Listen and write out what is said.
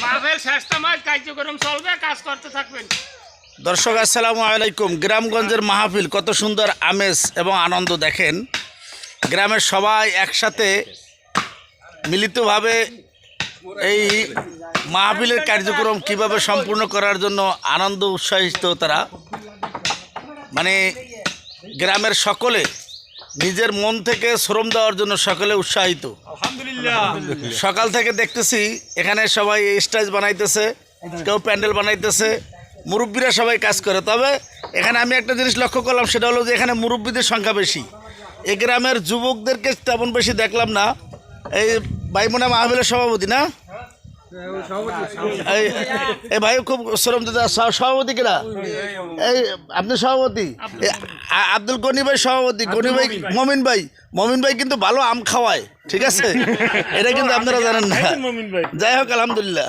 মাহফিল শেষতমায় কার্যক্রম চলবে, কাজ করতে থাকবেন। দর্শক আসসালামু আলাইকুম। গ্রামগঞ্জের মাহফিল কত সুন্দর আমেজ এবং আনন্দ দেখেন। গ্রামের সবাই একসাথে মিলিতভাবে এই মাহফিলের কার্যক্রম কিভাবে সম্পূর্ণ করার জন্য আনন্দ উৎসাহিত তারা, মানে গ্রামের সকলে নিজের মন থেকে শ্রম দেওয়ার জন্য সকলে উৎসাহিত। আলহামদুলিল্লাহ। সকাল থেকে দেখতেছি এখানে সবাই স্টেজ বানাইতেছে, কেউ প্যান্ডেল বানাইতেছে, মুরব্বীরা সবাই কাজ করে। তবে এখানে আমি একটা জিনিস লক্ষ্য করলাম, সেটা হলো যে এখানে মুরব্বীদের সংখ্যা বেশি। এই গ্রামের যুবকদেরকে তেমন বেশি দেখলাম না। এই ভাই মনে হয় মাহফিলের সভাপতি না? এই ভাই খুব শ্রম দিতে। সভাপতি কিনা? এই আপনি সভাপতি? আব্দুল গনি ভাই সভাপতি। গনি ভাই, মমিন ভাই কিন্তু ভালো আম খাওয়ায়, ঠিক আছে? এটা কিন্তু আপনারা জানেন না। যাই হোক, আলহামদুলিল্লাহ।